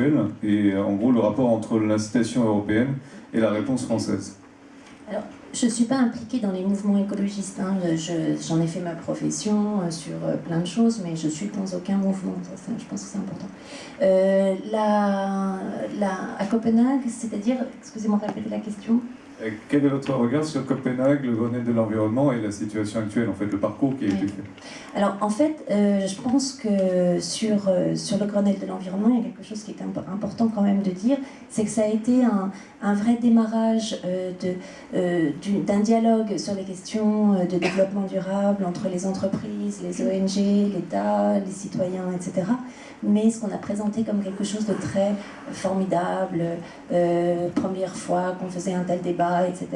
actuelle et en gros le rapport entre l'incitation européenne et la réponse française. Alors, je ne suis pas impliquée dans les mouvements écologistes, hein. J'en ai fait ma profession sur plein de choses, mais je suis dans aucun mouvement, ça, je pense que c'est important. À Copenhague, c'est-à-dire, excusez-moi de répéter la question. Quel est votre regard sur Copenhague, le Grenelle de l'environnement et la situation actuelle, en fait, le parcours qui a été fait? Alors, en fait, je pense que sur le Grenelle de l'environnement, il y a quelque chose qui est important quand même de dire, c'est que ça a été un vrai démarrage d'un dialogue sur les questions de développement durable entre les entreprises, les ONG, l'État, les citoyens, etc. Mais ce qu'on a présenté comme quelque chose de très formidable, première fois qu'on faisait un tel débat, etc.,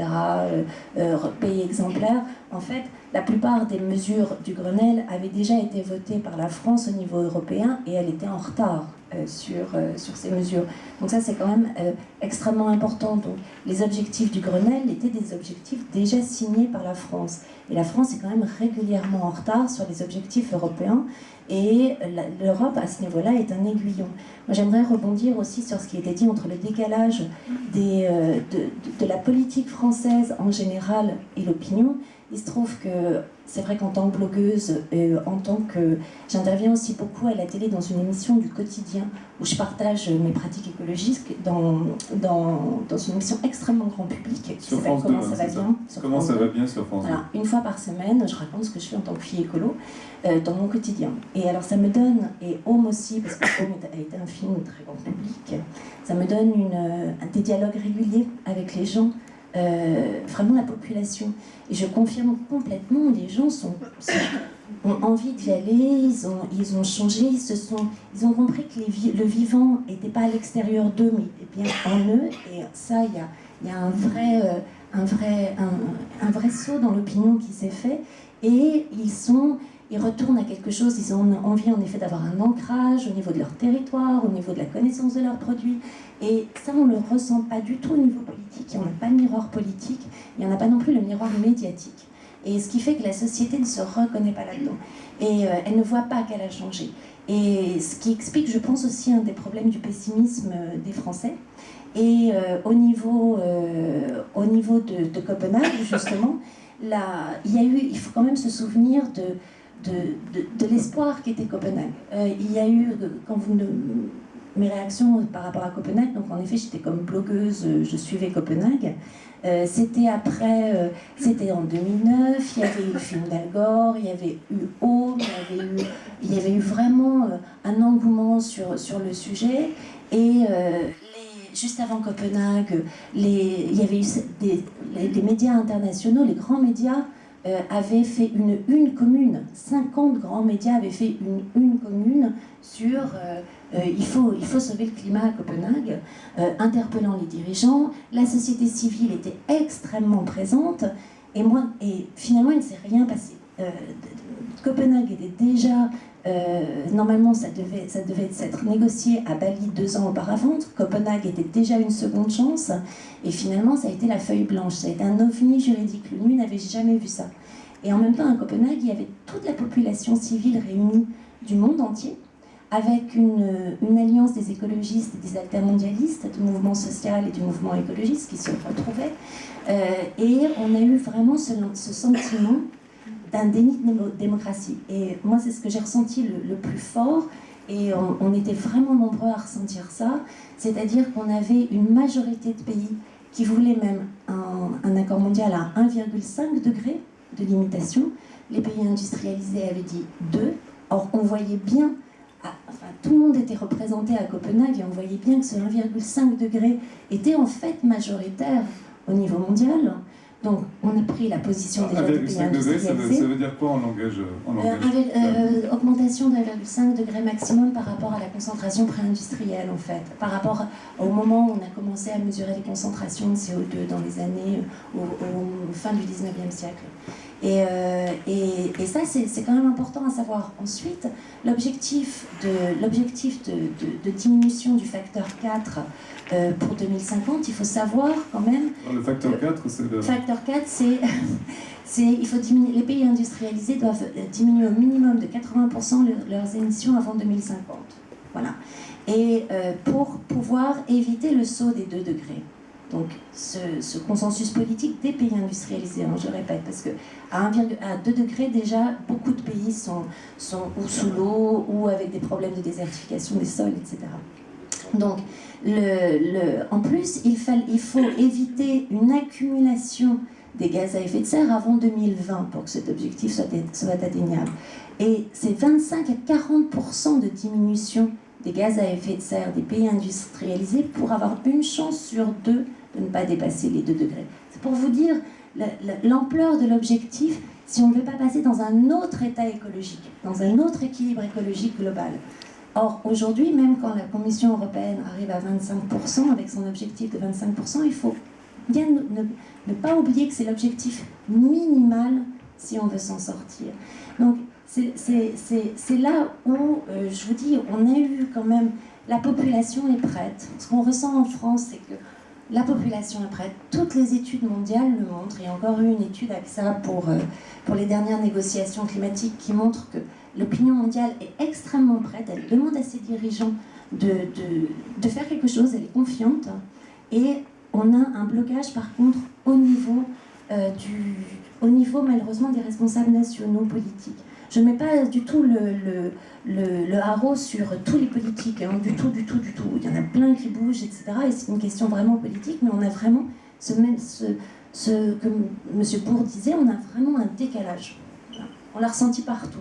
pays exemplaire, en fait, la plupart des mesures du Grenelle avaient déjà été votées par la France au niveau européen et elle était en retard sur ces mesures. Donc ça, c'est quand même extrêmement important. Donc, les objectifs du Grenelle étaient des objectifs déjà signés par la France. Et la France est quand même régulièrement en retard sur les objectifs européens. Et l'Europe, à ce niveau-là, est un aiguillon. Moi, j'aimerais rebondir aussi sur ce qui était dit entre le décalage de la politique française en général et l'opinion. Il se trouve que c'est vrai qu'en tant que blogueuse, j'interviens aussi beaucoup à la télé dans une émission du quotidien où je partage mes pratiques écologistes dans une émission extrêmement grand public qui s'appelle Comment ça va bien. Comment ça va bien sur France 2. Voilà, une fois par semaine, je raconte ce que je fais en tant que fille écolo dans mon quotidien. Et alors ça me donne, et Home aussi, parce que Home a été un film très grand public, ça me donne des dialogues réguliers avec les gens. Vraiment la population. Et je confirme complètement, les gens ont envie d'y aller, ils ont changé, ils ont compris que le vivant n'était pas à l'extérieur d'eux, mais était bien en eux. Et ça, il y a un vrai saut dans l'opinion qui s'est fait. Et ils retournent à quelque chose, ils ont envie en effet d'avoir un ancrage au niveau de leur territoire, au niveau de la connaissance de leurs produits. Et ça, on ne le ressent pas du tout au niveau politique. Il n'y en a pas de miroir politique, il n'y en a pas non plus le miroir médiatique. Et ce qui fait que la société ne se reconnaît pas là-dedans. Et elle ne voit pas qu'elle a changé. Et ce qui explique, je pense, aussi un des problèmes du pessimisme des Français. Et au niveau de Copenhague, justement, il faut quand même se souvenir de l'espoir qu'était Copenhague. Il y a eu, mes réactions par rapport à Copenhague, donc en effet j'étais comme blogueuse, je suivais Copenhague. C'était en 2009, il y avait eu le film d'Al Gore, il y avait eu Home, il y avait eu vraiment un engouement sur le sujet. Et juste avant Copenhague, il y avait eu les médias internationaux, les grands médias, avaient fait une commune. 50 grands médias avaient fait une commune sur il faut sauver le climat à Copenhague, interpellant les dirigeants. La société civile était extrêmement présente et finalement il ne s'est rien passé. Copenhague était déjà normalement ça devait s'être négocié à Bali 2 ans auparavant. Copenhague était déjà une seconde chance et finalement ça a été la feuille blanche, ça a été un ovni juridique. L'ONU n'avait jamais vu ça. Et en même temps à Copenhague il y avait toute la population civile réunie du monde entier avec une alliance des écologistes et des altermondialistes, du mouvement social et du mouvement écologiste qui se retrouvaient. Et on a eu vraiment ce sentiment d'un déni de démocratie. Et moi, c'est ce que j'ai ressenti le plus fort, et on était vraiment nombreux à ressentir ça, c'est-à-dire qu'on avait une majorité de pays qui voulaient même un accord mondial à 1,5 degré de limitation. Les pays industrialisés avaient dit 2. Or, on voyait bien, tout le monde était représenté à Copenhague, et on voyait bien que ce 1,5 degré était en fait majoritaire au niveau mondial. Donc, on a pris la position déjà des pays industrialisés. Ça veut dire quoi en langage augmentation de 1,5 degré maximum par rapport à la concentration pré-industrielle, en fait. Par rapport au moment où on a commencé à mesurer les concentrations de CO2 dans les années au fin du 19e siècle. Et ça, c'est quand même important à savoir. Ensuite, l'objectif de diminution du facteur 4 pour 2050, il faut savoir quand même... Le facteur 4, c'est le... Facteur 4, il faut diminuer, les pays industrialisés doivent diminuer au minimum de 80% leurs émissions avant 2050. Voilà. Et pour pouvoir éviter le saut des 2 degrés. Donc ce consensus politique des pays industrialisés, hein, je le répète, parce qu'à 2 degrés déjà, beaucoup de pays sont ou sous l'eau ou avec des problèmes de désertification des sols, etc. Donc en plus, il faut éviter une accumulation des gaz à effet de serre avant 2020 pour que cet objectif soit atteignable. Et c'est 25 à 40% de diminution des gaz à effet de serre des pays industrialisés pour avoir une chance sur 2 de ne pas dépasser les 2 degrés. C'est pour vous dire l'ampleur de l'objectif si on ne veut pas passer dans un autre état écologique, dans un autre équilibre écologique global. Or, aujourd'hui, même quand la Commission européenne arrive à 25%, avec son objectif de 25%, il faut bien ne pas oublier que c'est l'objectif minimal si on veut s'en sortir. Donc, c'est là où, je vous dis, on a eu quand même, la population est prête. Ce qu'on ressent en France, c'est que la population est prête. Toutes les études mondiales le montrent. Il y a encore eu une étude AXA pour les dernières négociations climatiques qui montre que l'opinion mondiale est extrêmement prête. Elle demande à ses dirigeants de faire quelque chose. Elle est confiante. Et on a un blocage, par contre, au niveau malheureusement, des responsables nationaux politiques. Je ne mets pas du tout le haro sur tous les politiques, hein, du tout. Il y en a plein qui bougent, etc. Et c'est une question vraiment politique, mais on a vraiment comme M. Bourg disait, on a vraiment un décalage. On l'a ressenti partout,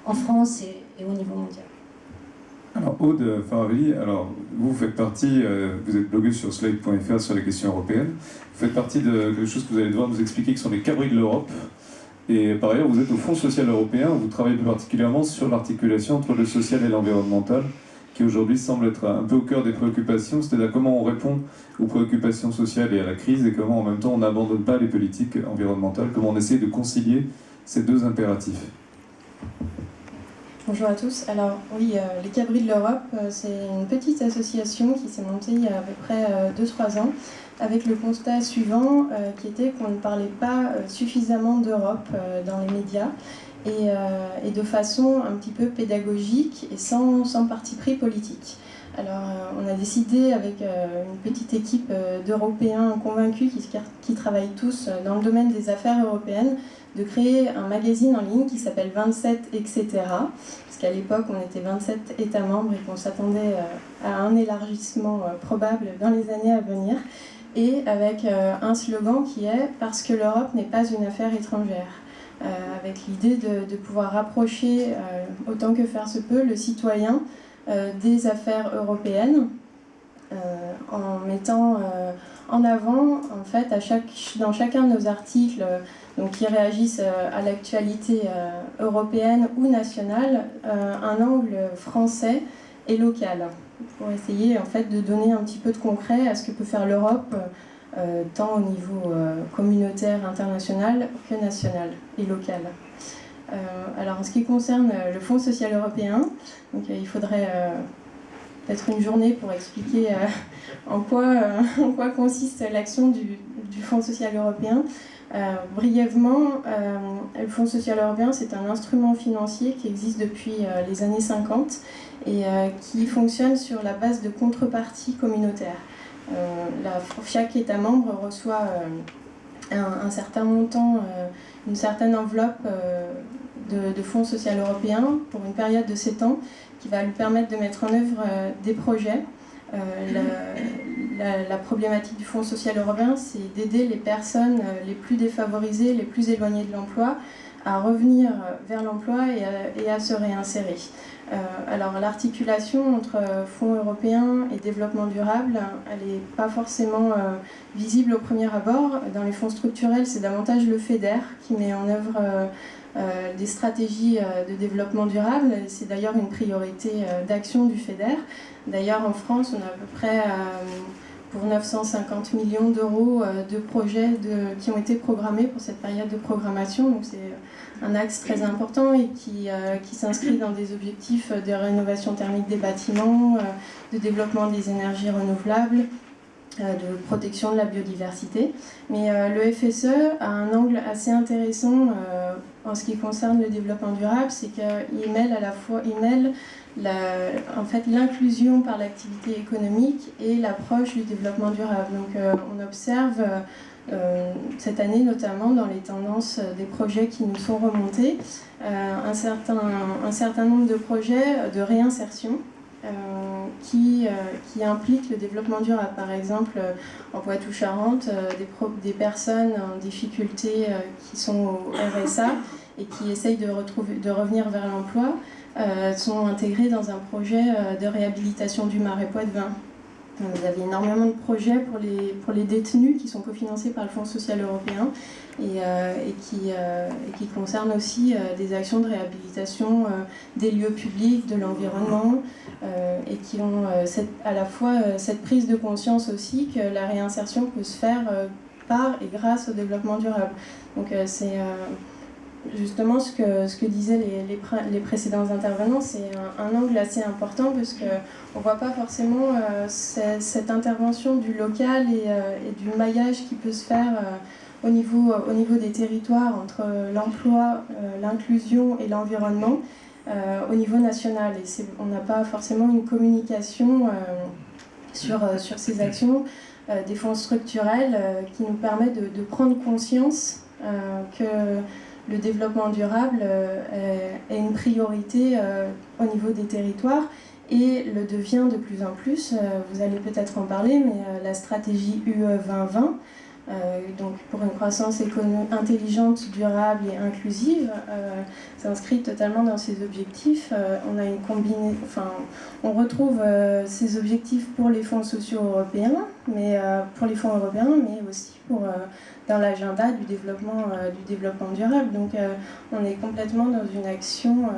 en France et au niveau mondial. Alors, Aude Faravelli, vous faites partie, vous êtes blogueuse sur Slate.fr sur les questions européennes. Vous faites partie de quelque chose que vous allez devoir nous expliquer, qui sont les cabris de l'Europe. Et par ailleurs, vous êtes au Fonds social européen, vous travaillez plus particulièrement sur l'articulation entre le social et l'environnemental, qui aujourd'hui semble être un peu au cœur des préoccupations, c'est-à-dire comment on répond aux préoccupations sociales et à la crise, et comment en même temps on n'abandonne pas les politiques environnementales, comment on essaie de concilier ces 2 impératifs. Bonjour à tous. Alors oui, les Cabris de l'Europe, c'est une petite association qui s'est montée il y a à peu près 2-3 ans, avec le constat suivant, qui était qu'on ne parlait pas suffisamment d'Europe dans les médias, et de façon un petit peu pédagogique et sans parti pris politique. Alors on a décidé avec une petite équipe d'Européens convaincus qui travaillent tous dans le domaine des affaires européennes, de créer un magazine en ligne qui s'appelle 27 etc. Parce qu'à l'époque on était 27 États membres et qu'on s'attendait à un élargissement probable dans les années à venir, et avec un slogan qui est « Parce que l'Europe n'est pas une affaire étrangère ». Avec l'idée de pouvoir rapprocher autant que faire se peut le citoyen des affaires européennes, en mettant en avant, en fait, dans chacun de nos articles donc, qui réagissent à l'actualité européenne ou nationale, un angle français et local, pour essayer en fait, de donner un petit peu de concret à ce que peut faire l'Europe, tant au niveau communautaire, international que national et local. Alors en ce qui concerne le Fonds social européen, donc, il faudrait peut-être une journée pour expliquer en quoi consiste l'action du Fonds social européen. Brièvement, le Fonds social européen, c'est un instrument financier qui existe depuis les années 50 et qui fonctionne sur la base de contreparties communautaires. Chaque État membre reçoit un certain montant, une certaine enveloppe de Fonds social européen pour une période de 7 ans qui va lui permettre de mettre en œuvre des projets. La problématique du Fonds social européen, c'est d'aider les personnes les plus défavorisées, les plus éloignées de l'emploi, à revenir vers l'emploi et à se réinsérer. Alors l'articulation entre fonds européens et développement durable, elle n'est pas forcément visible au premier abord. Dans les fonds structurels, c'est davantage le FEDER qui met en œuvre des stratégies de développement durable. C'est d'ailleurs une priorité d'action du FEDER. D'ailleurs en France, on a à peu près pour 950 millions d'euros de projets qui ont été programmés pour cette période de programmation. Donc c'est un axe très important et qui s'inscrit dans des objectifs de rénovation thermique des bâtiments, de développement des énergies renouvelables, de protection de la biodiversité. Mais le FSE a un angle assez intéressant en ce qui concerne le développement durable, c'est qu'il mêle en fait, l'inclusion par l'activité économique et l'approche du développement durable. Donc on observe cette année notamment dans les tendances des projets qui nous sont remontés, un certain nombre de projets de réinsertion qui impliquent le développement durable. Par exemple, en Poitou-Charentes, des personnes en difficulté qui sont au RSA et qui essayent de revenir vers l'emploi sont intégrées dans un projet de réhabilitation du Marais Poitevin. Vous avez énormément de projets pour les détenus qui sont cofinancés par le Fonds social européen et qui concernent aussi des actions de réhabilitation des lieux publics, de l'environnement et qui ont à la fois cette prise de conscience aussi que la réinsertion peut se faire par et grâce au développement durable. Donc c'est justement ce que disaient les précédents intervenants, c'est un angle assez important parce qu'on ne voit pas forcément cette intervention du local et du maillage qui peut se faire au niveau des territoires entre l'emploi, l'inclusion et l'environnement au niveau national. Et on n'a pas forcément une communication sur ces actions, des fonds structurels qui nous permettent de prendre conscience que le développement durable est une priorité au niveau des territoires et le devient de plus en plus. Vous allez peut-être en parler, mais la stratégie UE 2020, donc pour une croissance intelligente, durable et inclusive, s'inscrit totalement dans ces objectifs. On retrouve ces objectifs pour les fonds sociaux européens, mais aussi dans l'agenda du développement durable. Donc on est complètement dans une action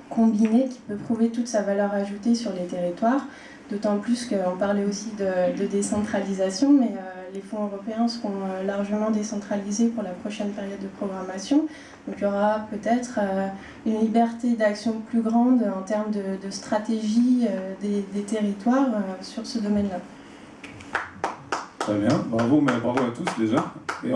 combinée qui peut prouver toute sa valeur ajoutée sur les territoires, d'autant plus qu'on parlait aussi de décentralisation, mais les fonds européens seront largement décentralisés pour la prochaine période de programmation. Donc il y aura peut-être une liberté d'action plus grande en termes de stratégie des territoires sur ce domaine-là. Très bien, bravo à tous déjà. Et